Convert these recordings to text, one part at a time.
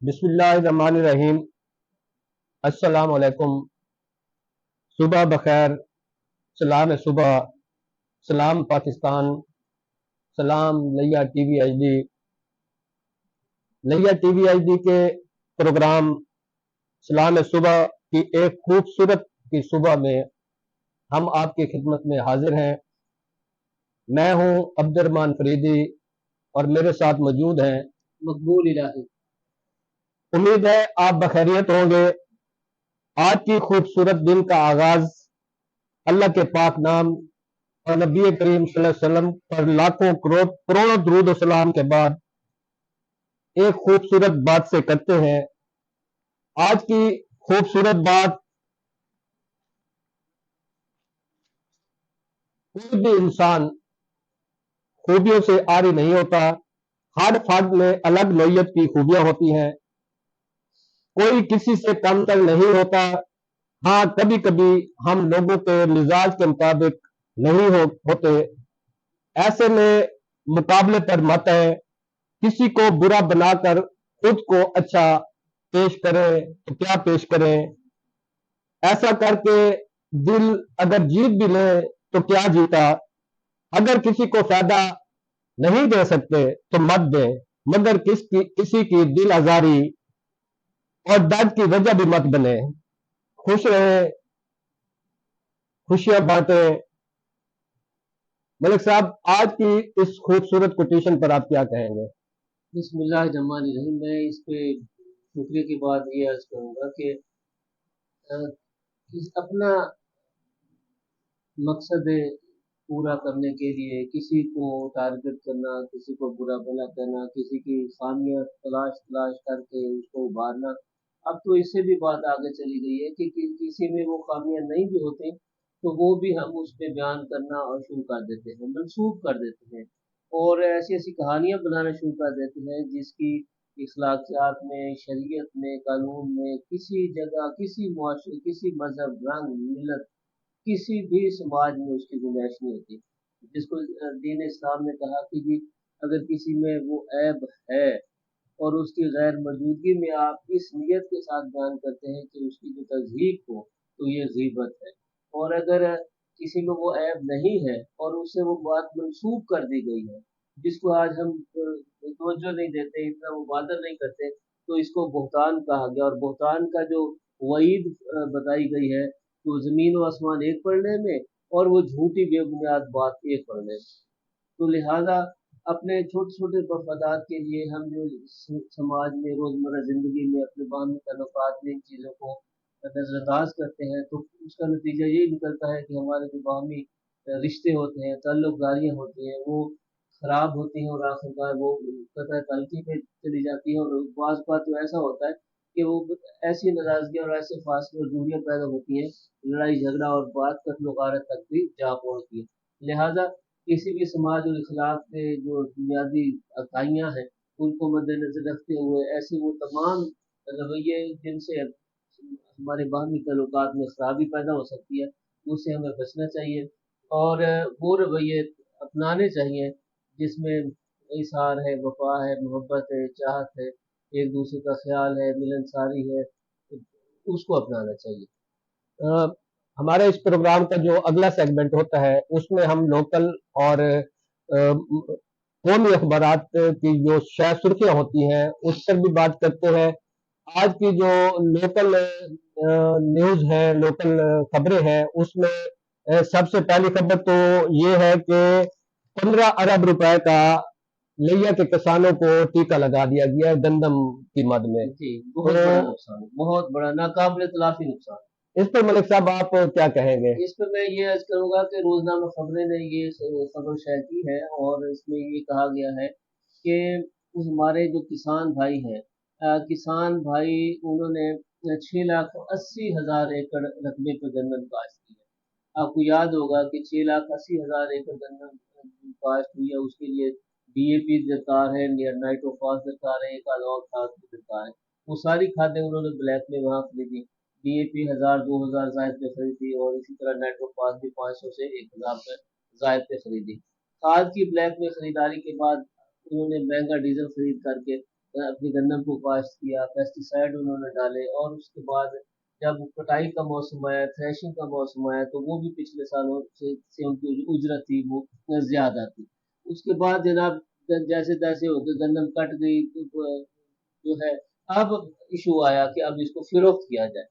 بسم اللہ الرحمن الرحیم۔ السلام علیکم، صبح بخیر، سلام صبح، سلام پاکستان، سلام لیا ٹی وی ایچ ڈی۔ لیا ٹی وی ایچ ڈی کے پروگرام سلام صبح کی ایک خوبصورت کی صبح میں ہم آپ کی خدمت میں حاضر ہیں۔ میں ہوں عبد الرحمن فریدی اور میرے ساتھ موجود ہیں مقبول الہی۔ امید ہے آپ بخیریت ہوں گے۔ آج کی خوبصورت دن کا آغاز اللہ کے پاک نام اور نبی کریم صلی اللہ علیہ وسلم پر لاکھوں کروڑوں درود و سلام کے بعد ایک خوبصورت بات سے کرتے ہیں۔ آج کی خوبصورت بات، کوئی بھی انسان خوبیوں سے عاری نہیں ہوتا، ہر فرد میں الگ نوعیت کی خوبیاں ہوتی ہیں، کوئی کسی سے کم تر نہیں ہوتا۔ ہاں، کبھی کبھی ہم لوگوں کے مزاج کے مطابق نہیں ہوتے، ایسے میں مقابلے پر مت ہے، کسی کو برا بنا کر خود کو اچھا پیش کریں تو کیا پیش کریں، ایسا کر کے دل اگر جیت بھی لے تو کیا جیتا۔ اگر کسی کو فائدہ نہیں دے سکتے تو مت دیں، مگر کسی کی دل آزاری اور درد کی وجہ بھی مت بنے۔ خوش رہیں، خوشیاں بانٹیں۔ ملک صاحب، آج کی اس خوبصورت کوٹیشن پر آپ کیا کہیں گے؟ بسم اللہ الرحمن الرحیم۔ میں اس پہ شکریہ کی بات یہ عرض کروں گا کہ اپنا مقصد پورا کرنے کے لیے کسی کو ٹارگٹ کرنا، کسی کو برا بھلا کرنا، کسی کی خامیاں تلاش کر کے اس کو ابھارنا، اب تو اس سے بھی بات آگے چلی گئی ہے کہ کسی میں وہ خامیاں نہیں بھی ہوتے تو وہ بھی ہم اس پہ بیان کرنا اور شروع کر دیتے ہیں، منسوخ کر دیتے ہیں اور ایسی ایسی کہانیاں بنانا شروع کر دیتے ہیں جس کی اخلاقیات میں، شریعت میں، قانون میں، کسی جگہ، کسی معاشرے، کسی مذہب، رنگ، ملت، کسی بھی سماج میں اس کی گنجائش نہیں ہوتی۔ جس کو دین اسلام نے کہا کہ جی اگر کسی میں وہ عیب ہے اور اس کی غیر موجودگی میں آپ اس نیت کے ساتھ بیان کرتے ہیں کہ اس کی جو تصدیق ہو تو یہ غیبت ہے، اور اگر کسی میں وہ عیب نہیں ہے اور اس سے وہ بات منسوخ کر دی گئی ہے جس کو آج ہم توجہ نہیں دیتے، اتنا مبادر نہیں کرتے، تو اس کو بہتان کہا گیا، اور بہتان کا جو وعید بتائی گئی ہے تو زمین و آسمان ایک پڑھنے میں اور وہ جھوٹی بے بنیاد بات ایک پڑھنے میں۔ تو لہٰذا اپنے چھوٹے چھوٹے مفادات کے لیے ہم جو سماج میں روزمرہ زندگی میں اپنے باہمی تعلقات میں ان چیزوں کو نظر انداز کرتے ہیں تو اس کا نتیجہ یہی نکلتا ہے کہ ہمارے جو باہمی رشتے ہوتے ہیں، تعلق داریاں ہوتی ہیں، وہ خراب ہوتی ہیں اور آخرکار وہ قطع تعلقی پہ چلی جاتی ہیں، اور بعض بات تو ایسا ہوتا ہے کہ وہ ایسی ناراضگیاں اور ایسے فاصلے اور دوریاں پیدا ہوتی ہیں، لڑائی جھگڑا اور بات قتل و غارت تک بھی جا پہنچتی ہے۔ لہٰذا کسی بھی سماج اور اخلاق کے جو بنیادی اکائیاں ہیں ان کو مد نظر رکھتے ہوئے ایسے وہ تمام رویے جن سے ہمارے باہمی تعلقات میں خرابی پیدا ہو سکتی ہے اس سے ہمیں بچنا چاہیے، اور وہ رویے اپنانے چاہیے جس میں اظہار ہے، وفا ہے، محبت ہے، چاہت ہے، ایک دوسرے کا خیال ہے، ملنساری ہے، اس کو اپنانا چاہیے۔ ہمارے اس پروگرام کا جو اگلا سیگمنٹ ہوتا ہے اس میں ہم لوکل اور قومی اخبارات کی جو شائع سرخیاں ہوتی ہیں اس پر بھی بات کرتے ہیں۔ آج کی جو لوکل نیوز ہے، لوکل خبریں ہیں، اس میں سب سے پہلی خبر تو یہ ہے کہ 15 ارب روپے کا لیا کے کسانوں کو ٹیکہ لگا دیا گیا ہے گندم کی مد میں۔ جی بہت بڑا نقصان، بہت بڑا ناقابل تلافی نقصان۔ اس پر ملک صاحب آپ کیا کہیں گے؟ اس پہ میں یہ عرض کروں گا کہ روزنامہ خبریں نے یہ خبر شائع کی ہے اور اس میں یہ کہا گیا ہے کہ ہمارے جو کسان بھائی ہیں، کسان بھائی انہوں نے 6,80,000 ایکڑ رقبے پہ گندم کاشت کی ہے۔ آپ کو یاد ہوگا کہ 6,80,000 ایکڑ گندم کاشت ہوئی ہے، اس کے لیے ڈی اے پی درکار ہے، نائٹروفاس درکار ہے، ایک علاوہ کھاد کی درکار ہے، وہ ساری کھادیں انہوں نے بلیک میں وہاں خریدی، ڈی اے پی 1,000 2,000 زائد پہ خریدی اور اسی طرح نائٹروفاس بھی 500 سے 1,000 پہ زائد پہ خریدی۔ کھاد کی بلیک میں خریداری کے بعد انہوں نے مہنگا ڈیزل خرید کر کے अपने गन्नम को काश्त किया, पेस्टिसाइड उन्होंने डाले, और उसके बाद जब कटाई का मौसम आया, थ्रेशिंग का मौसम आया, तो वो भी पिछले सालों से उनकी जो उजरत थी वो ज्यादा थी। उसके बाद जनाब जैसे तैसे होकर गन्नम कट गई, तो जो है अब इशू आया कि अब इसको फिरोख्त किया जाए।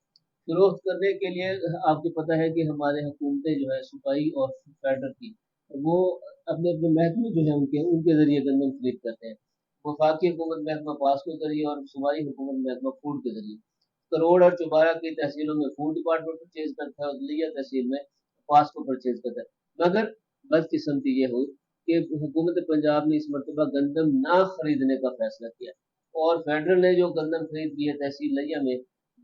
फिरोख्त करने के लिए आपको पता है कि हमारे हुकूमतें जो है सूबाई और फेडरल की, वो अपने अपने महकमे जो है उनके उनके जरिए गंदम खरीद करते हैं। वफाकी हुकूमत महकमा पास के जरिए और सूबाई हुकूमत महकमा फूड के जरिए। करोड़ और चौबारा की तहसीलों में फूड डिपार्टमेंट परचेज करता है और लिया तहसील में पास को परचेज करता है। मगर बदकिस्मती ये हुई कि हुकूमत पंजाब ने इस मरतबा गंदम ना खरीदने का फैसला किया, और फेडरल ने जो गंदम खरीद की है तहसील लिया में,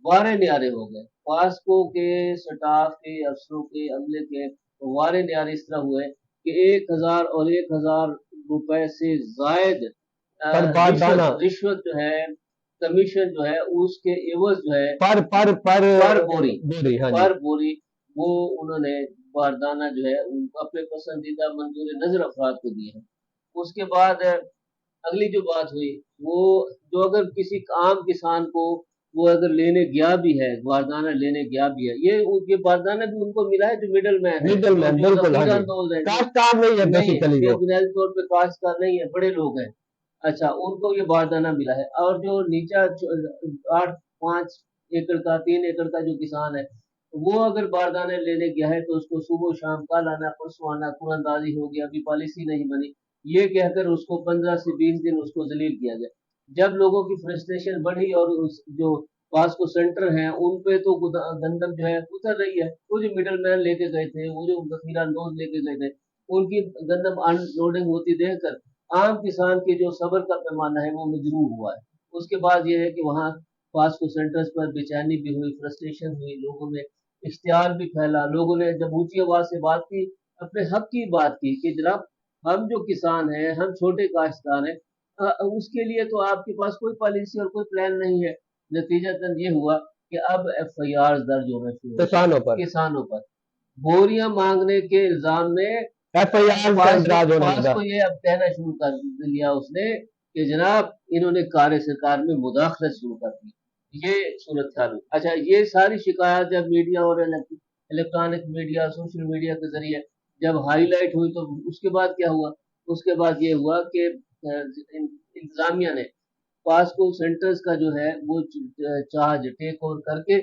वारे न्यारे हो गए। पासको के स्टाफ के, अफसरों के, अमले के वारे न्यारे इस तरह हुए कि 1,000 रुपए से जायद बरबादाना रिश्वत रिश्वत जो है, कमीशन जो है, उसके एवज जो है पर बोरी बोरी, हाँ जी। पर बोरी वो उन्होंने बारदाना जो है अपने पसंदीदा मंजूर नजर अफराद को दिए हैं। उसके बाद अगली जो बात हुई, वो जो अगर किसी आम किसान को वो अगर लेने गया भी है, बारदाना लेने गया भी है, ये बारदाना भी उनको मिला है जो मिडल मैन है, मिडल मैन, जो बिल्कुल, हाँ जखीरा जी। अंदोज है, जो काश्तकार नहीं है नहीं है, बेसिकली वो। बुनियादी तौर पे काश्तकार नहीं है, बड़े लोग हैं। अच्छा, उनको ये बारदाना मिला है। और जो नीचा 8-5 एकड़ का, 3 एकड़ का जो किसान है, वो अगर बारदाने लेने गया है तो उसको सुबह शाम कल आना परसों आना, कुरंदाजी हो गया, अभी पॉलिसी नहीं बनी, ये कहकर उसको 15 से 20 दिन उसको जलील किया गया। जब लोगों की फ्रस्ट्रेशन बढ़ी और उस जो वास्को सेंटर हैं उन पे तो गंदम जो है उतर रही है, वो जो मिडल मैन लेके गए थे, वो जो जखीरा अंदोज लेके गए थे, उनकी गंदम अनलोडिंग होती देखकर आम किसान के जो सब्र का पैमाना है वो मजरूह हुआ है। उसके बाद ये है कि वहाँ वास्को सेंटर्स पर बेचैनी भी हुई, फ्रस्ट्रेशन हुई, लोगों में इश्तियाल भी फैला, लोगों ने जब ऊंची आवाज से बात की, अपने हक की बात की कि जनाब हम जो किसान हैं, हम छोटे काश्तकार हैं, उसके लिए तो आपके पास कोई पॉलिसी और कोई प्लान नहीं है। नतीजतन ये हुआ कि अब एफआईआर दर्ज होना शुरू हो गई किसानों पर बोरियां मांगने के इल्जाम में। एफआईआर पास को होने पास लगा। को ये अब कहना शुरू कर लिया उसने कि जनाब इन्होंने कार्य सरकार में मुदाखलत शुरू कर दी। ये सूरत हाल हुई। अच्छा, ये सारी शिकायत जब मीडिया और इलेक्ट्रॉनिक मीडिया, सोशल मीडिया के जरिए जब हाईलाइट हुई, तो उसके बाद क्या हुआ? उसके बाद ये हुआ कि इंतजामिया ने पासको सेंटर्स का जो है वो चार्ज टेक ओवर करके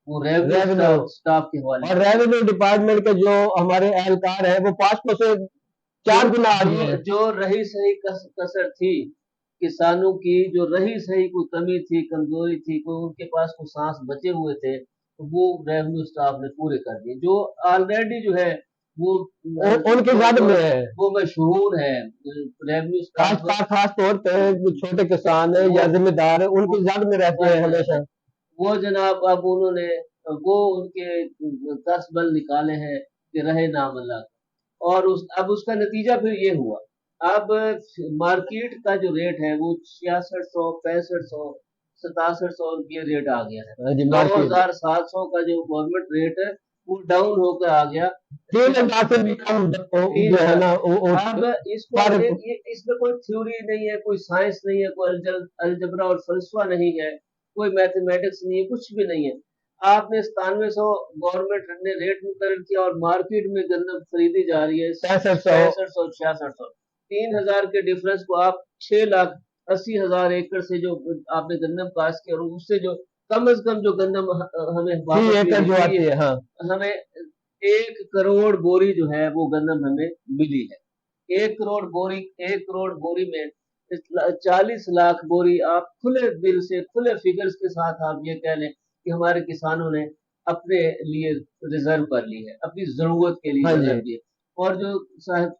वो रेवेन्यू स्टाफ के हवाले और रेवेन्यू डिपार्टमेंट के जो हमारे एहलकार है वो पासको से 4 गुना आगे है। जो रही सही कसर थी किसानों की, जो रही सही कोई कमी थी, कमजोरी थी, कोई उनके पास कोई सांस बचे हुए थे, तो वो रेवेन्यू स्टाफ ने पूरे कर दिए। जो ऑलरेडी जो है वो उनके जद में है, वो मशहूर है रेवेन्यू स्टाफ, खास तौर पे छोटे किसान है या जिम्मेदार है, उनकी जद में रहते हैं हमेशा। वो जनाब अब उन्होंने वो उनके दस बल निकाले हैं कि रहे नाम अल्लाह। और अब उसका नतीजा फिर ये हुआ, अब मार्केट का जो रेट है वो 6600, 6500, 6700 ये रेट आ गया है। 2700 का जो गवर्नमेंट रेट है वो डाउन होकर आ गया 3,000 से भी कम जो है ना। अब इसको इसमें कोई थ्योरी नहीं है, कोई साइंस नहीं है, कोई अलजबरा और फलसफा नहीं है, कोई मैथमेटिक्स नहीं है, कुछ भी नहीं है। आपने 9700 गवर्नमेंट ने रेट मुकर्रर किया और मार्केट में गंदम खरीदी जा रही है 6500, 6600। 3,000 के डिफरेंस को आप 6,80,000 एकड़ से जो आपने गंदम काश्त किया और उससे जो कम से कम जो गंदम हमें हाँ। हमें 1 करोड़ बोरी जो है वो गंदम हमें मिली है। 1 करोड़ बोरी में 40 लाख बोरी आप खुले दिल से, खुले फिगर्स के साथ आप ये कह लें कि हमारे किसानों ने अपने लिए रिजर्व कर ली है, अपनी जरूरत के लिए रिजर्व की है। और जो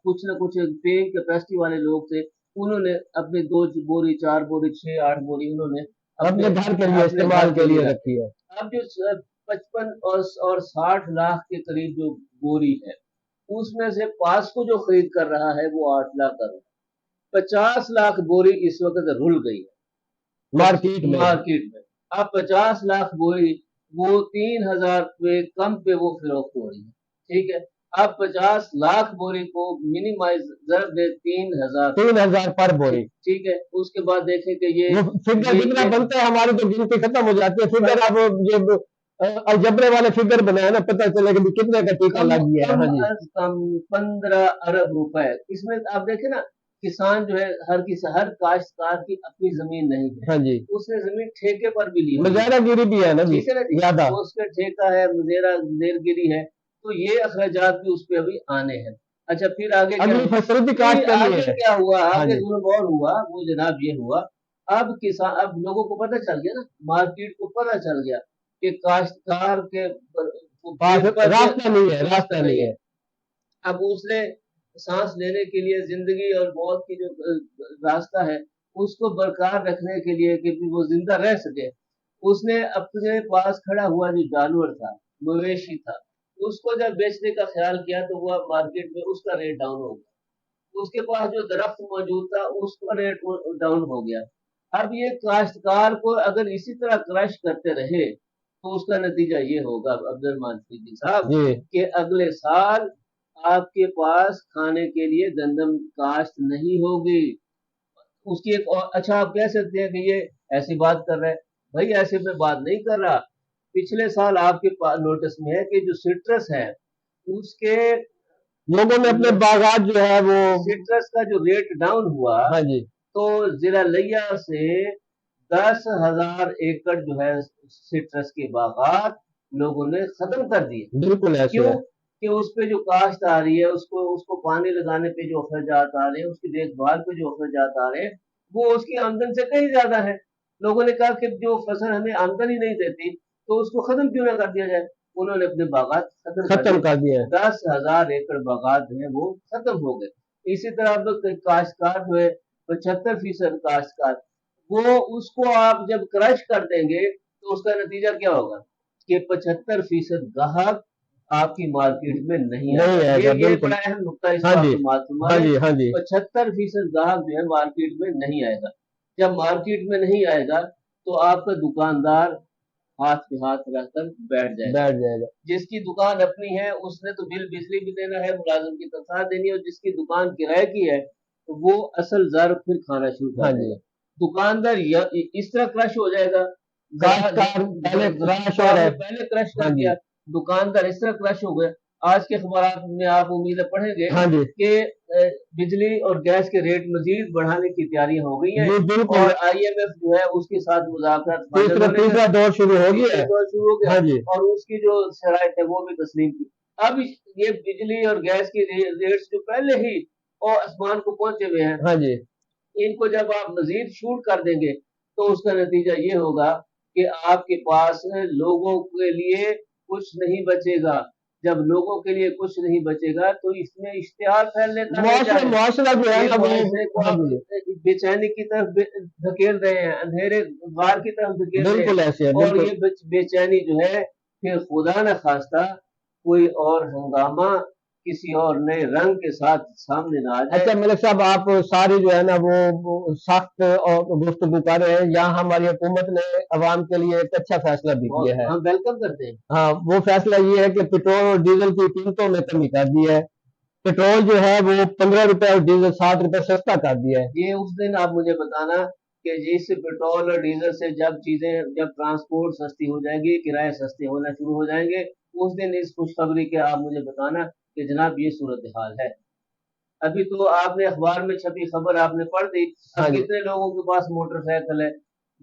कुछ न कुछ पेइंग कैपेसिटी वाले लोग थे, उन्होंने अपने 2 बोरी, 4 बोरी, 6, 8 बोरी उन्होंने अपने घर के लिए इस्तेमाल के लिए रखी है। अब जो 55 और 60 लाख के करीब जो बोरी है, उसमें से पासको जो खरीद कर रहा है वो 8 लाख कर रहा है। 50 लाख बोरी इस वक्त रुल गई है मार्केट में। अब 50 लाख बोरी वो 3,000 पे कम पे वो फरोख्त हो रही है। ठीक है, अब 50 लाख बोरी को मिनिमाइज ज़रूर दे 3000, 3000 पर बोरी। ठीक है। उसके बाद देखें कि ये वो फिगर कितना बनता है, हमारी तो गिनती खत्म हो जाती है। फिगर अब ये अलजबरे वाले फिगर बनाए ना, पता चले कि कितने का टीका लग गया है। हाँ जी, कम 15 अरब रुपए। इसमें आप देखें ना, किसान जो है हर काश्तकार की अपनी जमीन नहीं है। हाँ जी, उसने जमीन ठेके पर भी ली हुई है, मुजाहरा गिरी भी है ना जी, ठीक है ना जी। ज्यादा। तो उसका ठेका है, मुजेरगिरी है, तो ये अखराजात भी उस पे अभी आने हैं। अच्छा, फिर आगे क्या अगली हुआ? फसल भी फिर काट करनी आगे है। क्या हुआ? हाँ आगे जी, जुल्म और हुआ, वो जनाब ये हुआ। अब लोगों को पता चल गया ना, मार्केट को पता चल गया कि काश्तकार के पास जेब पर रास्ता नहीं है, रास्ता रास्ता नहीं नहीं है। है। अब उसने सांस लेने के लिए, जिंदगी और मौत की जो रास्ता है, उसको बरकरार रखने के लिए कि वो जिंदा रह सके, उसने अपने पास खड़ा हुआ जो जानवर था, मवेशी था, उसको जब बेचने का ख्याल किया तो वो मार्केट में उसका रेट डाउन हो गया। उसके पास जो दरख्त मौजूद था उसका रेट डाउन हो गया। अब ये काश्तकार को अगर इसी तरह क्रश करते रहे तो उसका नतीजा ये होगा अब्दुल सिद्दीकी साहब, जी, कि अगले साल आपके पास खाने के लिए गंदम काश्त नहीं होगी। उसकी एक और, अच्छा आप कह सकते हैं कि ये ऐसी बात कर रहा है। भाई ऐसे में बात नहीं कर रहा। पिछले साल आपके पास नोटिस में है कि जो सिट्रस है उसके लोगों ने अपने बागात जो है वो। सिट्रस का जो रेट डाउन हुआ, हाँ जी, तो जिला लिया से 10,000 एकड़ जो है सिट्रस के बागात लोगों ने खत्म कर दिए। बिल्कुल ऐसे क्यों? है। कि उस पे जो काश्त आ रही है, उसको उसको पानी लगाने पे जो अखराजात आ रहे हैं, उसकी देखभाल पे जो अखराजात आ रहे हैं, वो उसकी आमदन से कहीं ज्यादा है। लोगों ने कहा कि जो फसल हमें आमदनी नहीं देती तो उसको खत्म क्यों ना कर दिया जाए। उन्होंने अपने बागात खत्म कर खत्म दिए। कर दिया है। 10,000 एकड़ बागात जो है वो खत्म हो गए। इसी तरह अब काश्तकार जो है 75% काश्तकार, वो उसको आप जब क्रश कर देंगे तो उसका नतीजा क्या होगा कि 75% ग्राहक आपकी मार्केट में नहीं नहीं आएगा। आएगा, ये बिल्कुल। बड़ा अहम नुकता इस हाँ बात जी, को मालूम हाँ है। जी, हाँ जी, 75% ग्राहक जो है मार्केट में नहीं आएगा। जब मार्केट में नहीं आएगा तो आपका दुकानदार हाथ पे हाथ रखकर बैठ जाएगा। बैठ जाएगा। जिसकी दुकान अपनी है उसने तो बिल बिजली भी देना है, मुलाजिम की तनख्वाह देनी है, और जिसकी दुकान किराए की है तो वो असल ज़र्ब फिर खाना शुरू कर हाँ देगा। जी, दुकानदार इस तरह क्रश हो जाएगा। काश्तकार पहले क्रश तो और है। आपने पहले क्रश हाँ कर जी, दिया, दुकानदार इस तरह क्रश हो गए। आज के अखबार में आप उम्मीद पढ़ेंगे हाँ जी, कि बिजली और गैस के रेट मजीद बढ़ाने की तैयारियां हो गई हैं, जी बिल्कुल। और IMF जो है उसके साथ मुज़ाकरात फाइनल तीसरा होने तीसरा लगे। दौर शुरू हो गया तीसरा है। दौर शुरू हो गया हाँ जी, और उसकी जो शराइत है वो भी तस्लीम की। अब ये बिजली और गैस की रेट्स जो पहले ही और आसमान को पहुंचे हुए हैं, हाँ जी, इनको जब आप मजीद शूट कर देंगे तो उसका नतीजा ये होगा कि आपके पास लोगों के लिए कुछ नहीं बचेगा। जब लोगों के लिए कुछ नहीं बचेगा तो इसमें इश्तिहार फैलने का रह मुआशरा जाएगा। मुआशरा जो है ये ना मुआशरे को वो। हाँ आप जी, बेचैनी की तरफ धकेल रहे हैं, अंधेरे गार की तरफ धकेल रहे हैं। बिल्कुल ऐसे है, और बिल्कुल। ये बेचैनी जो है फिर खुदा न खास्ता कोई और हंगामा किसी और नए रंग के साथ सामने ना आ जाए। अच्छा मलिक साहब, आप सारी जो है ना वो सख्त और गुफ्तगू कर रहे हैं। यहाँ हमारी हुकूमत ने अवाम के लिए एक अच्छा फैसला भी किया है। हम वेलकम करते हैं। हाँ, वो फैसला ये है कि पेट्रोल और डीजल की कीमतों में कमी कर दी है। पेट्रोल जो है वो 15 रुपए और डीजल 60 रुपए सस्ता कर दिया है। ये उस दिन आप मुझे बताना कि जिस पेट्रोल और डीजल से जब ट्रांसपोर्ट सस्ती हो जाएगी, किराए सस्ते होना शुरू हो जाएंगे, उस दिन इस खुशखबरी के आप मुझे बताना कि जनाब ये सूरत हाल है। अभी तो आपने अखबार में छपी खबर आपने पढ़ दी। हाँ अब जी, कितने लोगों के पास मोटरसाइकिल है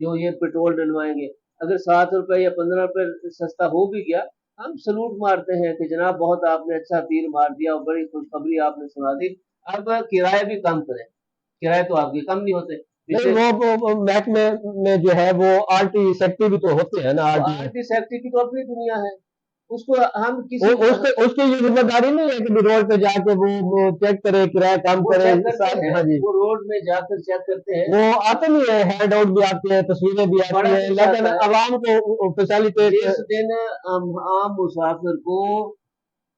जो ये पेट्रोल डलवाएंगे। अगर 7 रुपए या 15 रुपए सस्ता हो भी गया, हम सलूट मारते हैं कि जनाब बहुत आपने अच्छा तीर मार दिया और बड़ी खुशखबरी आपने सुना दी। अब किराए भी कम करें। किराए तो आपके कम नहीं होते नहीं पिछले। वो महकमे में जो है वो आरटी सेक्टी भी तो होते हैं ना, तो आरटी में। आरटी सेक्टर की तो अपनी दुनिया है, उसको हम किसी उसके उसकी ये जिम्मेदारी नहीं है कि भी रोड पे जाके वो चेक करे, किराया कम वो करे चेक करते हैं, हाँ जी, वो रोड में जाकर चेक करते हैं। वो आते नहीं है, हैंड आउट भी आते हैं, तस्वीरें भी आती बड़ा हैं, कुछ लेकिन आता है। अवाम को फैसिलिटेट। जिस दिन आम मुसाफिर को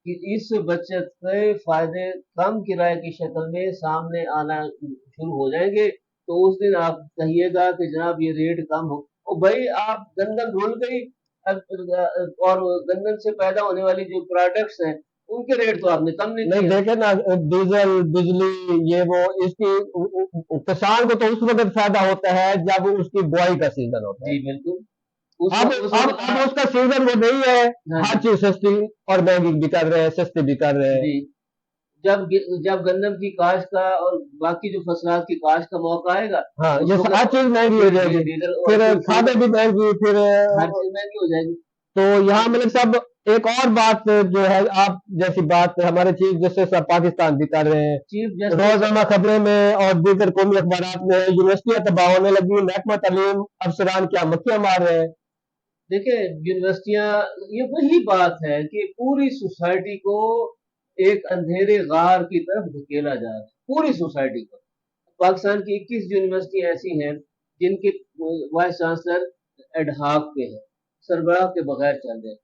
कि इस बचत के फायदे कम किराए की शक्ल में सामने आना शुरू हो जाएंगे तो उस दिन आप कहिएगा कि जनाब ये रेट कम हो। और भाई आप गंदम धुल गई, और गंदम से पैदा होने वाली जो प्रोडक्ट्स हैं उनके रेट तो आपने कम नहीं नहीं किए। देखे ना, डीजल बिजली ये वो इसकी किसान को तो उस वक्त फायदा होता है जब उसकी बुआई का सीजन होता है। जी बिल्कुल। उस अब वक्त आप। उसका सीजन वो नहीं है। हाँ हर जी। चीज सस्ती और महंगी भी कर रहे हैं, सस्ती भी कर रहे हैं। जी। जब गन्नम की काश्त का और बाकी जो फसलात की काश्त का मौका आएगा, हाँ, उस ये हर वक्त चीज महंगी हो फिर जाएगी, डीजल और फिर फिर खादें भी महंगी, फिर हर चीज महंगी हो जाएगी। तो यहाँ मतलब सब एक और बात जो है, आप जैसी बात हमारे चीफ जस्टिस ऑफ पाकिस्तान भी कर रहे हैं। Chief justice. रोजाना खबरें में और दीगर कौमी अखबार में यूनिवर्सिटियां तबाह होने लगी, महकमा तालीम अफसरान क्या मक्खियां मार रहे हैं। देखिए यूनिवर्सिटियां, ये वही बात है कि पूरी सोसाइटी को एक अंधेरे गार की तरफ धकेला जा रहा है, पूरी सोसाइटी को। पाकिस्तान की 21 यूनिवर्सिटी ऐसी हैं जिनके वाइस चांसलर एडहाक पे है, सरबराह के बगैर चल रहे हैं।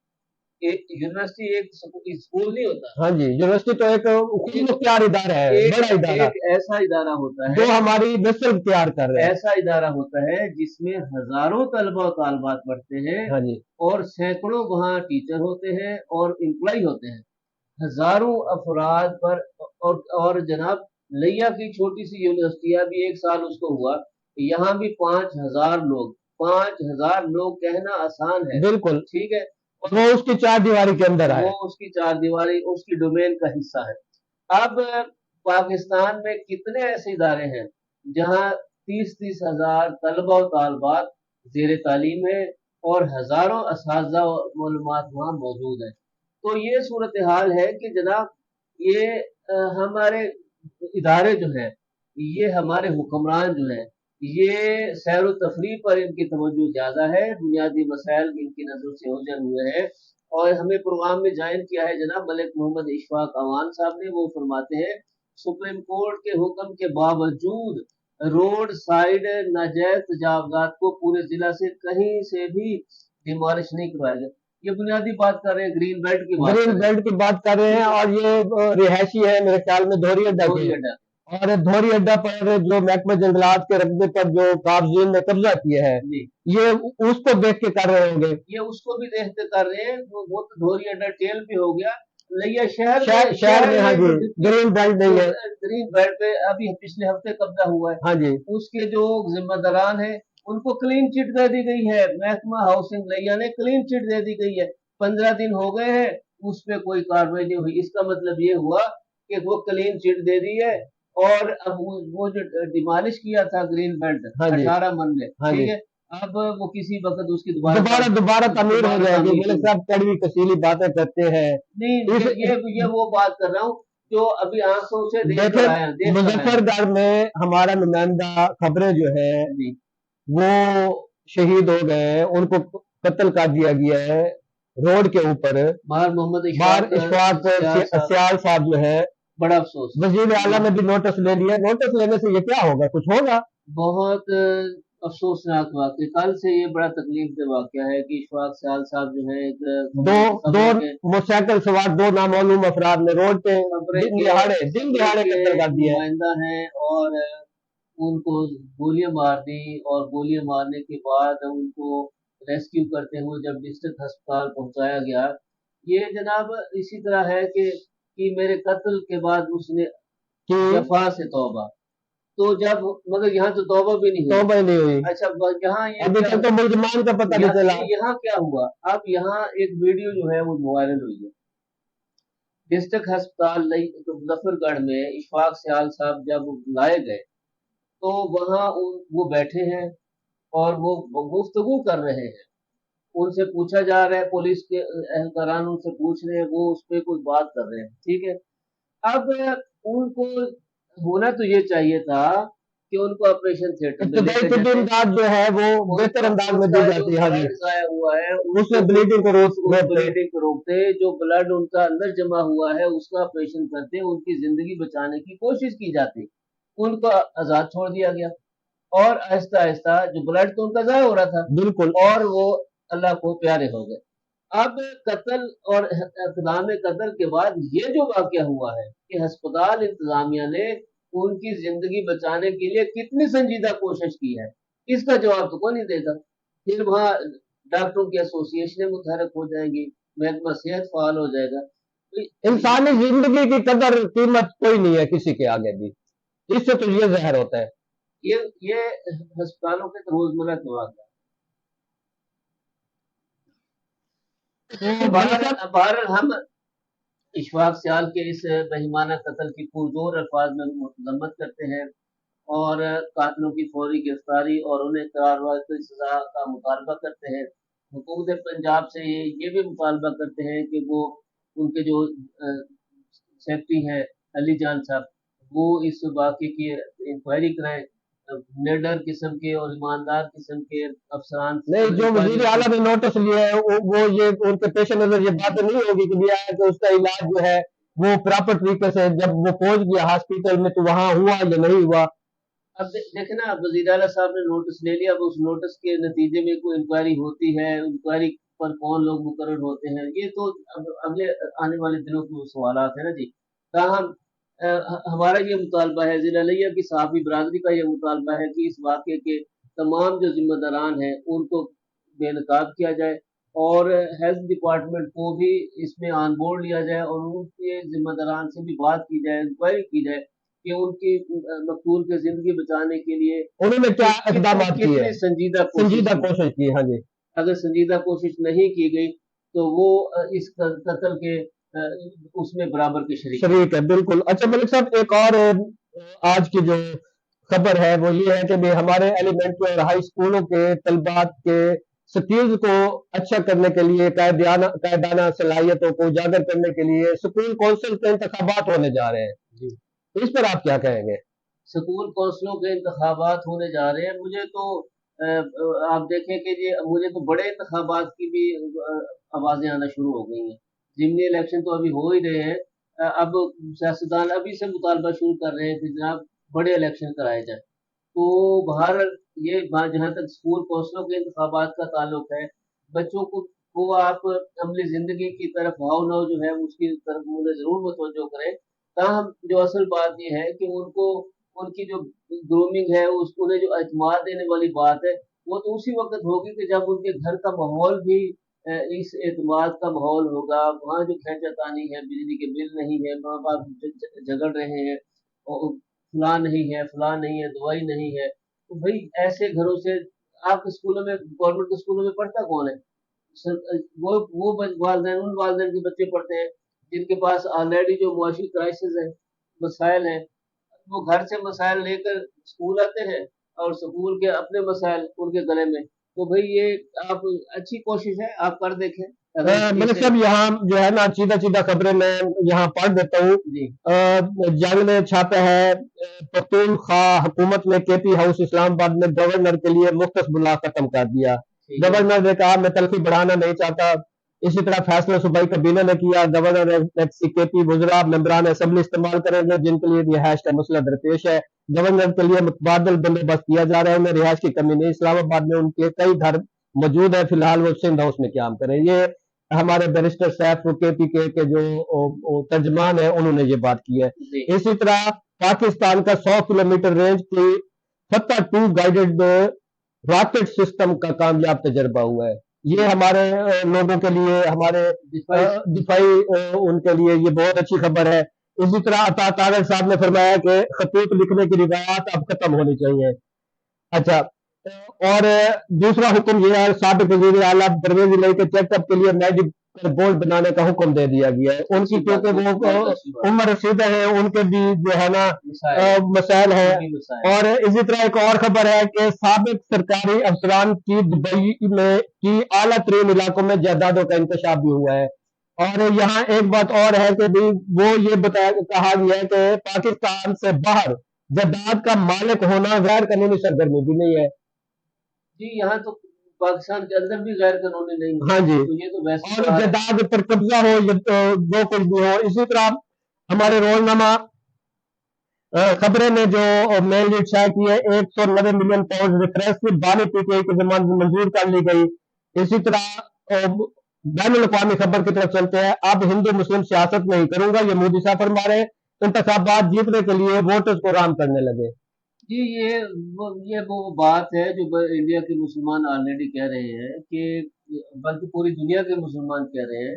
एक यूनिवर्सिटी एक स्कूल नहीं होता। हाँ जी, यूनिवर्सिटी तो एक खुद एक मुख्तियार इदारा है, बड़ा एक इदारा, एक ऐसा इदारा होता जो है, हमारी नस्ल तैयार कर रहे हैं। ऐसा इदारा होता है जिसमें हजारों तलबा और तालबात पढ़ते हैं, हाँ जी, और सैकड़ों वहाँ टीचर होते हैं और एम्प्लॉय होते हैं, हजारों अफराद पर। और जनाब, लिया की छोटी सी यूनिवर्सिटी अभी 1 साल उसको हुआ, यहाँ भी 5,000 लोग, 5,000 लोग कहना आसान है, बिल्कुल, ठीक है, और वो उसकी चार दीवारी के अंदर वो आए। उसकी चार दीवारी उसकी डोमेन का हिस्सा है। अब पाकिस्तान में कितने ऐसे इदारे हैं जहाँ 30-30 हजार तलबा और तालबात जेर तालीम है, और हजारों असातिज़ा और मालूमात वहाँ मौजूद है। तो ये सूरत हाल है कि जनाब, ये हमारे इदारे जो हैं, ये हमारे हुक्मरान जो हैं, ये सैर तफरीह पर इनकी तवज्जो ज्यादा है, बुनियादी मसाइल इनकी नजर से ओझल हुए हैं। और हमें प्रोग्राम में ज्वाइन किया है जनाब मलिक मोहम्मद इशफाक अवान साहब ने, वो फरमाते हैं सुप्रीम कोर्ट के हुक्म के बावजूद रोड साइड नाजायज तजावजात को पूरे जिला से कहीं से भी डिमोलिश नहीं करवाया गया। ये बुनियादी बात कर रहे हैं, ग्रीन बेल्ट की बात कर ग्रीन रहे हैं। बेल्ट की बात कर रहे हैं, और ये रिहायशी है मेरे ख्याल में धोरी अड्डा डोरी के। अड्डा। और धोरी अड्डा पर जो महकमा जंगलात के रकबे पर जो काबजीन ने कब्जा किया है, जी, ये उसको देख के कर रहे होंगे। ये उसको भी देखते कर रहे हैं, वो तो धोरी अड्डा टेल भी हो गया, लिया शहर में, हाँ शहर जी, में जो ग्रीन बेल्ट नहीं है। ग्रीन बेल्ट पे अभी पिछले हफ्ते कब्जा हुआ है, हाँ जी, उसके जो जिम्मेदारान हैं उनको क्लीन चिट दे दी गई है, महकमा हाउसिंग लिया ने क्लीन चिट दे दी गई है, 15 दिन हो गए हैं, उस पर कोई कार्रवाई नहीं हुई। इसका मतलब ये हुआ कि वो क्लीन चिट दे दी है, और अब वो जो डिमोलिश किया था ग्रीन बेल्ट हाँ जी, 18 मन में, हाँ ठीक जी, है, अब वो किसी वक्त उसकी दोबारा दोबारा दोबारा तमीर हो दोबारा जाएगी। तामीर मलिक होगी। साहब कड़वी कसीली बातें करते हैं। नहीं, इस ये वो बात कर रहा हूँ जो अभी आंखों से देख कर आया, देखे, देख कर आया। मुजफ्फरगढ़ में हमारा नुमाइंदा खबरें जो है जी। वो शहीद हो गए, उनको कत्ल कर दिया गया है रोड के ऊपर। बाहर मोहम्मद बाहर इशफाक इशफाक सियाल साहब, सियाल साहब जो है, बड़ा अफसोस। वजीर आला ने भी नोटिस ले लिया। नोटिस लेने से ये क्या होगा, कुछ होगा? बहुत अफसोसनाक वाक़या, कल से ये बड़ा तकलीफ दे वाक़या है कि इशफाक सियाल साहब जो है एक दो दो खबरों के मोटरसाइकिल सवार दो नामालूम अफराद ने रोड पे दिन खबरें दिहाड़े के कत्ल कर दिया है। नुमाइंदा हैं, और उनको गोलियां मार दी, और गोलियां मारने के बाद उनको रेस्क्यू करते हुए जब डिस्ट्रिक्ट अस्पताल पहुंचाया गया, ये जनाब इसी तरह है कि मेरे कत्ल के बाद उसने कि जफा से तौबा, तो जब मगर यहाँ तो तौबा भी नहीं हुई। तौबा ही नहीं हुई, अच्छा, यहाँ ये अभी क्या तक तो मुल्जमान का पता नहीं चला। यहाँ क्या हुआ, अब यहाँ एक वीडियो जो है वो वायरल हुई है। डिस्ट्रिक्ट अस्पताल तो मुजफ्फरगढ़ में इशफाक सियाल साहब जब लाए गए, तो वहाँ वो बैठे हैं और वो गुफ्तगू कर रहे हैं, उनसे पूछा जा रहा है, पुलिस के एहलकारान उनसे पूछ रहे हैं, वो उस पर कुछ बात कर रहे हैं, ठीक है। अब उनको होना तो ये चाहिए था कि उनको ऑपरेशन थिएटर में इब्तदाई लेके तिब्बी जाते, इमदाद जो है वो बेहतर अंदाज में दी उनका जो जाती है। हाँ जी, ब्लड जाया हुआ है उसमें ब्लीडिंग को रोकते। ब्लीडिंग को रोकते, जो ब्लड उनका अंदर जमा हुआ है उसका ऑपरेशन करते, उनकी जिंदगी बचाने की कोशिश की जाती, उनको आजाद छोड़ दिया गया, और आहिस्ता आहिस्ता जो ब्लड तो उनका जाया हो रहा था, बिल्कुल, और वो अल्लाह को प्यारे हो गए। अब कत्ल और इक़दाम कत्ल के बाद ये जो वाक़या हुआ है कि अस्पताल इंतजामिया ने उनकी जिंदगी बचाने के लिए कितनी संजीदा कोशिश की है, इसका जवाब तो कोई नहीं देगा। फिर वहाँ डॉक्टरों की एसोसिएशनें मुतहरक हो जाएंगी, महकमा सेहत फाल हो जाएगा। इंसानी जिंदगी की कदर कीमत कोई नहीं है किसी के आगे भी, इससे तो ये जहर होता है। ये अस्पतालों के रोजमर्रा के वाक़ तो बहरहाल हम इशफाक सियाल के इस बेईमाना कत्ल की पुरजोर अल्फाज में मजम्मत करते हैं और कातिलों की फौरी गिरफ्तारी और उन्हें करारवाई सजा का मुतालबा करते हैं। हुकूमत पंजाब से ये भी मुतालबा करते हैं कि वो उनके जो सेक्रेटरी हैं अली जान साहब, वो इस वाक़े की इंक्वायरी कराएं। निडर किस्म के और ईमानदार किस्म के अफसरान नहीं, जो वजीर आला ने नोटिस लिया है वो ये उनके पेश नजर ये बात नहीं होगी कि भैया कि उसका इलाज जो है वो प्रॉपर तरीके से जब वो पहुंच गया हॉस्पिटल में तो वहां हुआ या नहीं हुआ। अब देखे ना, वजीर आला साहब ने नोटिस ले लिया, अब उस नोटिस के नतीजे में कोई इंक्वायरी होती है, इंक्वायरी पर कौन लोग मुकर्रर होते हैं, ये तो अब अगले आने वाले दिनों के सवालात है ना जी। ताहम हमारा ये मुतालबा है, ज़िला लिया की सहाफ़ी बरादरी का ये मुतालबा है कि इस वाक़े के तमाम जो ज़िम्मेदारान हैं उनको बेनकाब किया जाए और हेल्थ डिपार्टमेंट को भी इसमें ऑन बोर्ड लिया जाए और उनके ज़िम्मेदारान से भी बात की जाए, इंक्वायरी की जाए कि उनकी मकतूल की ज़िंदगी बचाने के लिए उन्होंने क्या इक़दाम किए कितनी हैं, संजीदा कोशिश की। हाँ जी, अगर संजीदा कोशिश नहीं की गई तो वो इस कत्ल के उसमें बराबर के शरीक है, बिल्कुल। अच्छा मलिक साहब, एक और आज की जो खबर है वो ये है कि भी हमारे एलिमेंट्री और हाई स्कूलों के तलबात के स्किल्स को अच्छा करने के लिए कायदाना सलाहियतों को उजागर करने के लिए स्कूल कौंसिल के इंतखाबात होने जा रहे हैं, इस पर आप क्या कहेंगे? स्कूल कौंसिलों के इंतखाबात होने जा रहे हैं। मुझे तो आप देखें कि ये मुझे तो बड़े इंतखाबात की भी आवाज़ें आना शुरू हो गई हैं। ज़िमनी इलेक्शन तो अभी हो ही रहे हैं। अब सियासतदान अभी से मुतालबा शुरू कर रहे हैं कि जनाब बड़े इलेक्शन कराए जाएँ। तो बहरहाल ये बात जहाँ तक स्कूल कौंसिलों के इंतखाबात का ताल्लुक है, बच्चों को आप अमली ज़िंदगी की तरफ हाव-भाव जो है उसकी तरफ उन्हें ज़रूर मुतवज्जो करें। ताहम जो असल बात ये है कि उनको उनकी जो ग्रूमिंग है उन्हें जो एतमाद देने वाली बात है, वो तो उसी वक़्त होगी कि जब उनके घर का माहौल भी इस एतमाद का माहौल होगा। वहाँ जो खींचातानी है, बिजली के बिल नहीं है, माँ-बाप झगड़ रहे हैं और फलां नहीं है, दवाई नहीं है। तो भई ऐसे घरों से आपके स्कूलों में गवर्नमेंट के स्कूलों में पढ़ता कौन है? वो वालदैन उन वालदैन के बच्चे पढ़ते हैं जिनके पास ऑलरेडी जो मुआशी क्राइसिस है, मसाइल हैं, वो घर से मसाइल लेकर स्कूल आते हैं और स्कूल के अपने मसाइल उनके गले में। तो भाई ये आप अच्छी कोशिश है, आप कर देखें मैंने सब यहाँ जो है ना सीधा सीधा खबरें मैं यहाँ पढ़ देता हूँ। जंग में छापा है, पख्तूनख्वा हुकूमत ने केपी हाउस इस्लामाबाद में गवर्नर के लिए मुख्तस बुला खत्म कर दिया। गवर्नर ने कहा मैं तलखी बढ़ाना नहीं चाहता। इसी तरह फैसला सूबाई काबीना ने किया, गवर्नर केपी वज़रा मेंबरान असेंबली इस्तेमाल करेंगे जिनके लिए रिहाइश का मसला दरपेश है। गवर्नर के लिए मुतबादल बंदोबस्त किया जा रहा है, उन्हें रिहाइश की कमी नहीं। इस्लामाबाद में उनके कई घर मौजूद है, फिलहाल वो सिंध हाउस में क्याम करें। ये हमारे बैरिस्टर सैफ के जो तर्जमान है उन्होंने ये बात की है। इसी तरह पाकिस्तान का 100 किलोमीटर रेंज की फतह 2 गाइडेड रॉकेट सिस्टम का कामयाब तजर्बा हुआ है। ये हमारे लोगों के लिए, हमारे दिफाई उनके लिए ये बहुत अच्छी खबर है। इसी तरह अता तारक साहब ने फरमाया कि खतूत लिखने की रिवायात अब खत्म होनी चाहिए। अच्छा, और दूसरा हुक्म यह है, साबिक वज़ीर आला परवेज इलाही के चेकअप के लिए मेडिकल बोर्ड बनाने का हुक्म दे दिया गया है। उनकी क्योंकि वो उम्र रसीदा है, उनके भी जो है ना मसाइल है। और इसी तरह एक और खबर है कि साबिक सरकारी अफसरान की दुबई में की आला तरीन इलाकों में जायदादों का इंकशाफ भी हुआ है। और यहाँ एक बात और है कि भी वो ये कहा गया है कि पाकिस्तान से बाहर जायदाद का मालिक होना गैर कानूनी सरगर्मी भी नहीं है जी। यहाँ तो पाकिस्तान के अंदर भी गैर कानूनी नहीं है। हाँ जी, तो ये तो वैसे और जायदाद पर कब्जा हो या जो कुछ भी हो। इसी तरह हमारे रोजनामा खबरें ने जो मेन लीड शायद की है, 190 मिलियन पाउंड रिफ्रेश बानी पीटीआई की जमानत मंजूर कर ली गई। इसी तरह बैन अवी खबर की तरफ चलते हैं। अब हिंदू मुस्लिम सियासत नहीं करूंगा, ये मोदी साहब फरमा रहे हैं। इंतखाबात जीतने के लिए वोटर्स को राम करने लगे। जी, ये वो बात है जो इंडिया के मुसलमान ऑलरेडी कह रहे हैं कि बल्कि पूरी दुनिया के मुसलमान कह रहे हैं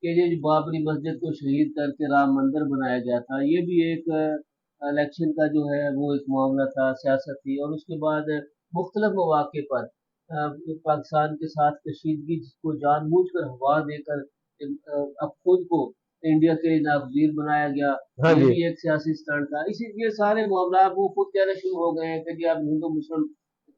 کہ ये जो बाबरी मस्जिद को शहीद करके राम मंदिर बनाया गया था, ये भी एक इलेक्शन का जो है वो एक मामला था, सियासत थी। और उसके बाद मुख्तलिफ मौके पर पाकिस्तान के साथ कशीदगी को जानबूझकर हवा देकर अब खुद को इंडिया के लिए नागजीर बनाया गया, हाँ ये जी। भी एक सियासी स्टंट था। इसी ये सारे मामला वो खुद कहना शुरू हो गए हैं कि जी अब हिंदू मुस्लिम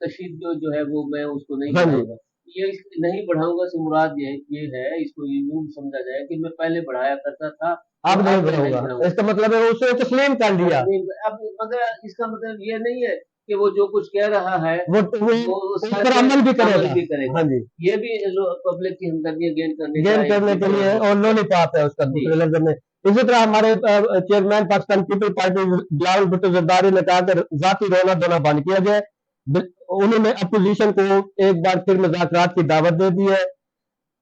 कशीदगी जो है वो मैं उसको नहीं हाँ जी। बढ़ाऊंगा। ये नहीं बढ़ाऊंगा से मुराद ये है, इसको ये यूं समझा जाए कि मैं पहले बढ़ाया करता था अब और नहीं अब मैं नहीं बढ़ूंगा, बढ़ाऊंगा। इसका मतलब है उसे तस्लीम कर लिया। तस्लीम अब मगर इसका मतलब ये नहीं है कि वो जो कुछ कह रहा है वो वो उस सच पर है, अमल भी अमल करेगा। भी करेगा। हाँ जी। ये भी पब्लिक की हमदर्दियां गेन करने गेन का एक करने के दूसरा लिए, हो और सकता है। लॉलीपॉप है उसका जी। दूसरे लफ्ज में। इसी तरह हमारे chairman Pakistan people party Bilawal Bhutto Zardari ने कहा कि जाती रोना धोना बंद किया जाए। उन्होंने अपोजिशन को एक बार फिर मुज़ाकरात की दावत दे दी है।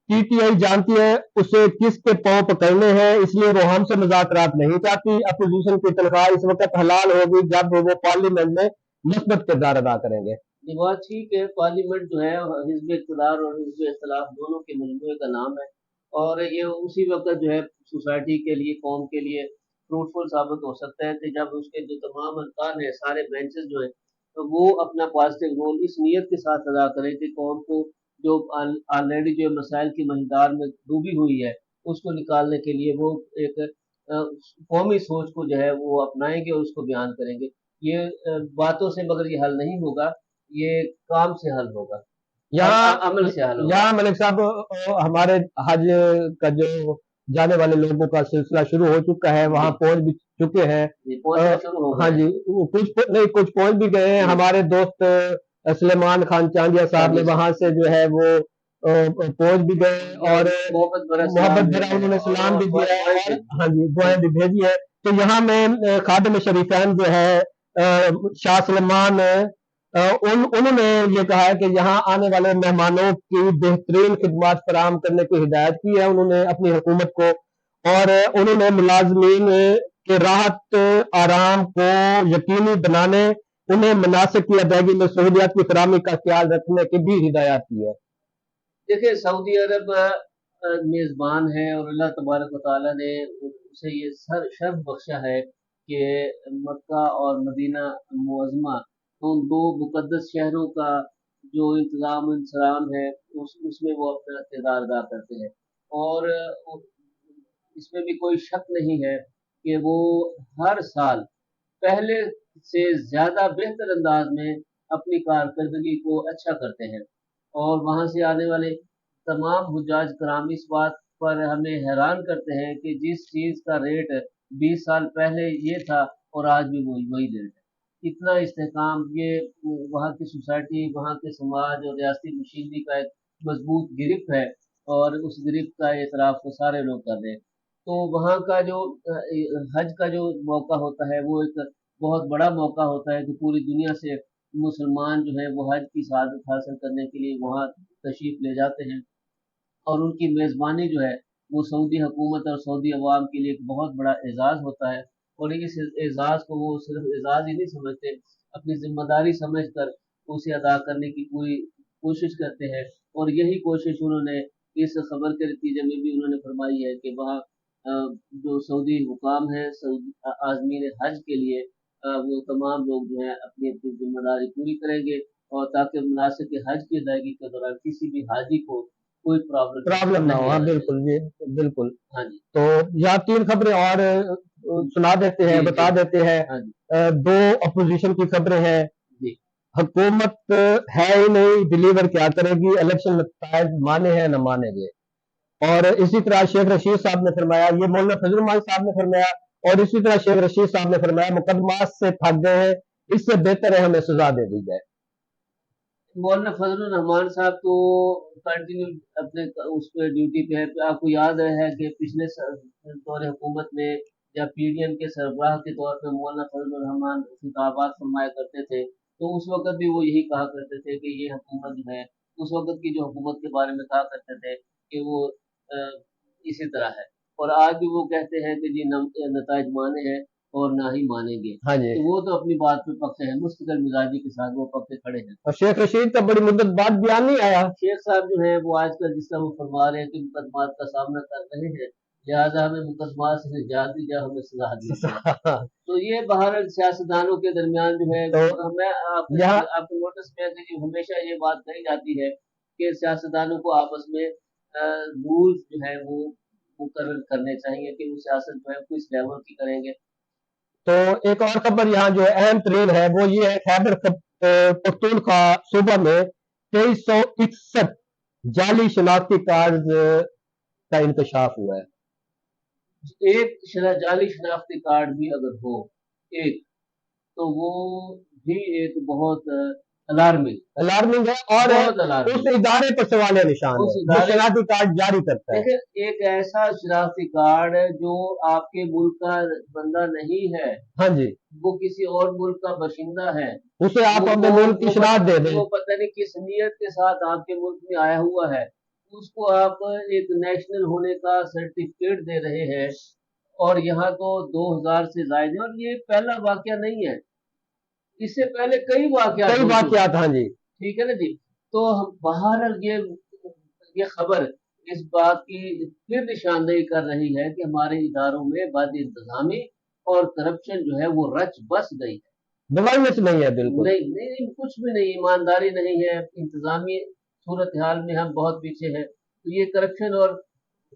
पीटीआई जानती है उसे किसके पांव पकड़ने हैं, इसलिए वो हमसे मुज़ाकरात नहीं चाहती। अपोजिशन की तनख्वाह इस वक्त हलाल होगी जब वो पार्लियामेंट में मुस्बत किरदार अदा करेंगे। ये बात ठीक है, पार्लियामेंट जो है हिज़्ब इक़्तिदार और हिज़्ब इख्तिलाफ दोनों के मजमूए का नाम है, और ये उसी वक्त जो है सोसाइटी के लिए, कौम के लिए फ्रूटफुल साबित हो सकता है कि जब उसके जो तमाम अरकान है, सारे बेंचेस जो हैं, तो वो अपना पॉजिटिव रोल इस नीयत के साथ अदा करें कि कौम को जो ऑलरेडी जो मसाइल की मझधार में डूबी हुई है, उसको निकालने के लिए वो एक कौमी सोच को जो है वो अपनाएंगे और उसको बयान करेंगे। ये बातों से मगर ये हल नहीं होगा, ये काम से हल होगा, अमल से हल होगा। यहाँ मलिक साहब हमारे हज का जो जाने वाले लोगों का सिलसिला शुरू हो चुका है, वहां जी, पहुंच भी चुके हैं। जी पहुंचना शुरू हो हाँ गए हैं। जी, नहीं कुछ पहुंच भी गए हैं। जी, हमारे दोस्त सलेमान खान चांदिया साहब ने चांदिया वहां साहब से जो है वो पहुंच भी गए, और मोहब्बत भरा मोहब्बत सलाम भरा भेजा है उन्होंने और सलाम भी दिया है, दुआएं और भेजी हाँ जी हैं। दुआएं भी भेजी है। तो यहाँ में खादिम शरीफैन जो है शाह सलमान, उन्होंने ये कहा है कि यहाँ आने वाले मेहमानों की बेहतरीन खिदमत फराहम करने की हिदायत की है उन्होंने अपनी हुकूमत को। और उन्होंने मुलाजमीन के राहत आराम को यकीनी बनाने, उन्हें मनासिक की अदायगी में सहूलियात की फराहमी का ख्याल रखने की भी हिदायत की है। देखिए सऊदी अरब मेज़बान है और अल्लाह तबारक व तआला ने उसे ये शर्फ बख्शा है कि मक्का और मदीना मुअज़्ज़मा उन दो मुक़द्दस शहरों का जो इंतज़ाम इंसराम है उसमें वो अपना किरदार अदा करते हैं। और इसमें भी कोई शक नहीं है कि वो हर साल पहले से ज़्यादा बेहतर अंदाज में अपनी कारकर्दगी को अच्छा करते हैं। और वहाँ से आने वाले तमाम हुज्जाज कराम इस बात पर हमें हैरान करते हैं कि जिस चीज़ का रेट 20 साल पहले ये था और आज भी वही वही रेट है। इतना इस्तेहकाम ये वहाँ की सोसाइटी, वहाँ के समाज और रियासती मशीनरी का एक मजबूत गिरफ्त है, और उस गिरफ्त का एतराफ़ तो सारे लोग कर रहे हैं। तो वहाँ का जो हज का जो मौका होता है वो एक बहुत बड़ा मौका होता है कि पूरी दुनिया से मुसलमान जो है वो हज की सआदत हासिल करने के लिए वहाँ तशरीफ़ ले जाते हैं। और उनकी मेज़बानी जो है वो सऊदी हुकूमत और सऊदी अवाम के लिए एक बहुत बड़ा एज़ाज़ होता है। और इस एज़ाज़ को वो सिर्फ़ एज़ाज़ ही नहीं समझते, अपनी ज़िम्मेदारी समझकर उसे अदा करने की पूरी कोशिश करते हैं। और यही कोशिश उन्होंने इस खबर के नतीजे में भी उन्होंने फरमाई है कि वहाँ जो सऊदी हुकाम हैं, सऊदी आज़मीन हज के लिए वो तमाम लोग जो हैं अपनी-अपनी ज़िम्मेदारी पूरी करेंगे, और ताकि मुनासिक हज की अदायगी के दौरान किसी भी हाजी को कोई प्रॉब्लम प्रॉब्लम ना हो, नहीं हाँ आना चाहिए। बिल्कुल जी, बिल्कुल। हाँ जी। तो यहाँ 3 खबरें और सुना देते जी, हैं, जी। बता देते हैं। हाँ जी, 2 अपोजिशन की खबरें हैं। जी। हुकूमत है ही नहीं, डिलीवर क्या करेगी, इलेक्शन नतायज माने हैं न मानेंगे। और इसी तरह शेख रशीद साहब ने फरमाया, ये मौलाना फजल रहमान साहब ने फरमाया, और इसी तरह शेख रशीद साहब ने फरमाया मुकदमात से थक गए हैं, इससे बेहतर है हमें सजा दे दी जाए। मौलाना फजलुर रहमान साहब तो कंटिन्यू अपने उस पे ड्यूटी पे है। आपको याद है कि पिछले दौर हुकूमत में जब पीडीएम के सरबराह के तौर पे मौलाना फजलुर रहमान खिताबात फरमाया करते थे, तो उस वक़्त भी वो यही कहा करते थे कि ये हुकूमत जो है, उस वक़्त की जो हुकूमत के बारे में कहा करते थे कि वो इसी तरह है। और आज भी वो कहते हैं कि जी नताइज माने हैं, اور نہ ہی مانیں گے. ہاں جی. تو وہ تو اپنی بات پہ پکے ہیں، مستقل مزاجی کے ساتھ وہ پکے کھڑے ہیں. اور شیخ رشید کا بڑی مدت بعد بیان نہیں آیا. شیخ صاحب جو ہے وہ آج کل جس طرح وہ فرما رہے ہیں کہ مقدمات کا سامنا کر رہے ہیں، لہٰذا ہمیں مقدمات سے نجات دی جائے، ہمیں سزا دی جائے. تو یہ بہرحال سیاستدانوں کے درمیان جو ہے، میں آپ کو نوٹس میں ہمیشہ یہ بات کہی جاتی ہے کہ سیاستدانوں کو آپس میں رولز جو ہے وہ مقرر کرنے چاہیے کہ وہ سیاست جو ہے کس لیول کی کریں گے. تو ایک اور خبر یہاں جو ہے اہم ترین ہے وہ یہ ہے، خیبر پختونخوا صوبہ میں 2361 جعلی شناختی کارڈ کا انکشاف ہوا ہے. ایک جعلی شناختی کارڈ بھی اگر ہو ایک، تو وہ بھی ایک بہت الارمنگ ہے، اور اس ادارے پر سوال نشان ہے جو شناختی کارڈ جاری کرتا ہے. ایک ایسا شناختی کارڈ جو آپ کے ملک کا بندہ نہیں ہے، ہاں جی، وہ کسی اور ملک کا باشندہ ہے، اسے آپ اپنے ملک کی شناخت دے دیں. وہ پتہ نہیں کس نیت کے ساتھ آپ کے ملک میں آیا ہوا ہے، اس کو آپ ایک نیشنل ہونے کا سرٹیفکیٹ دے رہے ہیں. اور یہاں تو 2000 سے زائد ہے، اور یہ پہلا واقعہ نہیں ہے، اس سے پہلے کئی واقعات. ہاں جی، ٹھیک ہے نا جی. تو بہرحال یہ خبر اس بات کی پھر نشاندہی کر رہی ہے کہ ہمارے اداروں میں بد انتظامی اور کرپشن جو ہے وہ رچ بس گئی ہے. گورننس نہیں ہے، بالکل نہیں، کچھ بھی نہیں، ایمانداری نہیں ہے، انتظامی صورتحال میں ہم بہت پیچھے ہیں. تو یہ کرپشن اور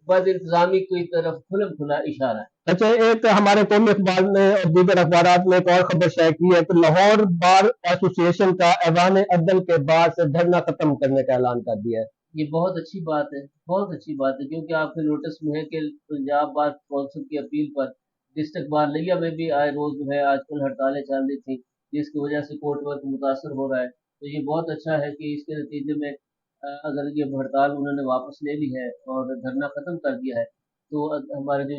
بد انتظامی کی طرف کھلم کھلا اشارہ ہے. اچھا، ایک ہمارے قومی اخبار نے اور دیگر اخبارات میں ایک اور خبر شائع کی ہے کہ لاہور بار ایسوسی ایشن کا ایوان عدل کے بعد سے دھرنا ختم کرنے کا اعلان کر دیا ہے. یہ بہت اچھی بات ہے، بہت اچھی بات ہے، کیونکہ آپ کے نوٹس میں ہے کہ پنجاب بار کونسل کی اپیل پر ڈسٹرکٹ بار لیا میں بھی آئے روز جو ہے آج کل ہڑتالیں چل رہی تھیں، جس کی وجہ سے کورٹ ورک متاثر ہو رہا ہے. تو یہ بہت اچھا ہے کہ اس کے نتیجے میں اگر یہ ہڑتال انہوں نے واپس لے لی ہے اور دھرنا ختم کر دیا ہے، تو ہمارے جو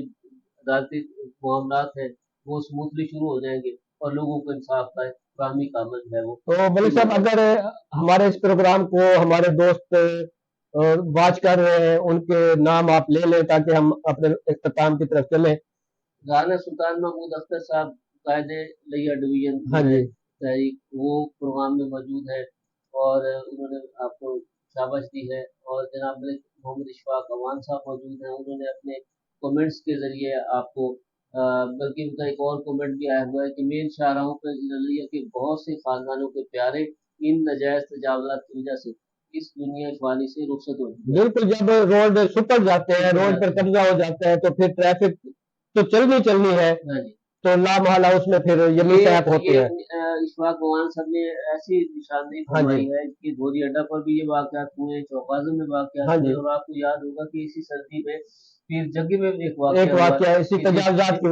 عدالتی معاملات ہیں وہ اسموتھلی شروع ہو جائیں گے اور لوگوں کو انصاف کا فراہمی کا عمل جو ہے وہ. تو ملک صاحب، اگر ہمارے اس پروگرام کو ہمارے دوست واچ کر رہے ہیں، ان کے نام آپ لے لیں تاکہ ہم اپنے اختتام کی طرف چلیں. رانا سلطان محمود اختر صاحب قائد لیا ڈویژن تحریک، وہ پروگرام میں موجود ہے اور انہوں نے آپ کو شاباش دی ہے. اور جناب محمد اشفاق اوان صاحب موجود ہیں، انہوں نے اپنے کومنٹس کے ذریعے آپ کو بلکہ ان کا ایک اور کومنٹ بھی آیا ہوا ہے کہ مین شاہراہوں پہ کے بہت سے خاندانوں کے پیارے ان نجائز تجاوزات کی وجہ سے اس دنیا فانی سے رخصت ہو. بالکل، جب روڈ سپر جاتے ہیں، روڈ پر قبضہ ہو جاتا ہے تو پھر ٹریفک تو چلنی ہے، تو لا محالہ اس میں پھر یہ مسائل ہوتے ہیں. اشفاق اوان صاحب نے ایسی نشاندہی فرمائی ہے کہ دھوری اڈا پر بھی یہ واقعات ہوئے، چوک اعظم میں واقعات ہوئے، اور آپ کو یاد ہوگا کہ اسی سردی میں پیر جگی میں ایک واقعہ اسی تجاوزات کی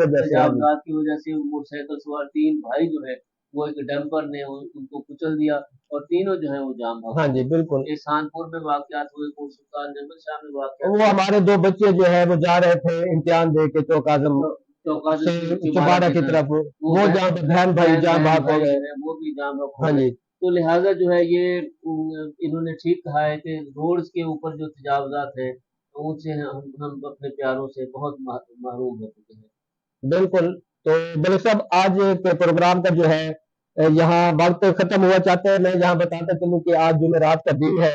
وجہ سے موٹر سائیکل سوار 3 بھائی جو ہے وہ ایک ڈمپر نے ان کو کچل دیا اور تینوں جو ہیں وہ جام بھاگ. ہاں جی، بالکل. احسانپور میں واقعات ہوئے، سلطان جنگل شاہ میں واقعات، وہ ہمارے 2 بچے جو ہے وہ جا رہے تھے امتحان دے کے چوک اعظم سے چپارا کی طرف، وہ جہاں بہن بھائی جام بھاگ ہو گئے، وہ بھی جام بھاگ ہو گئے. تو لہٰذا جو ہے یہ انہوں نے ٹھیک کہا ہے کہ روڈز کے اوپر جو تجاوزات ہیں ان سے ہم اپنے پیاروں سے بہت محروم ہو چکے ہیں. بالکل. تو ملک صاحب، آج کے پروگرام کا جو ہے یہاں وقت ختم ہوا چاہتا ہے. میں یہاں بتاتا چلوں کہ آج جمعرات کا دن ہے،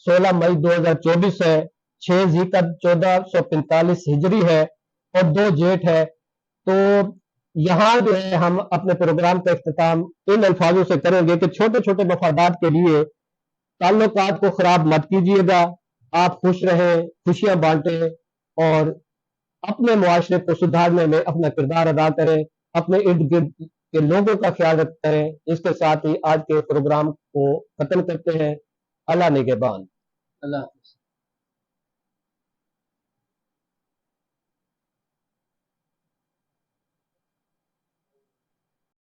16 مئی 2024 ہے، 6 ذی-القعدہ 1445 ہجری ہے اور 2 جیٹھ ہے. تو یہاں جو ہے ہم اپنے پروگرام کا اختتام ان الفاظوں سے کریں گے کہ چھوٹے چھوٹے مفادات کے لیے تعلقات کو خراب مت کیجیے گا. آپ خوش رہیں، خوشیاں بانٹیں اور اپنے معاشرے کو سدھارنے میں اپنا کردار ادا کریں، اپنے ارد گرد کے لوگوں کا خیال کریں. اس کے ساتھ ہی آج کے پروگرام کو ختم کرتے ہیں. اللہ نگہبان. اللہ حافظ.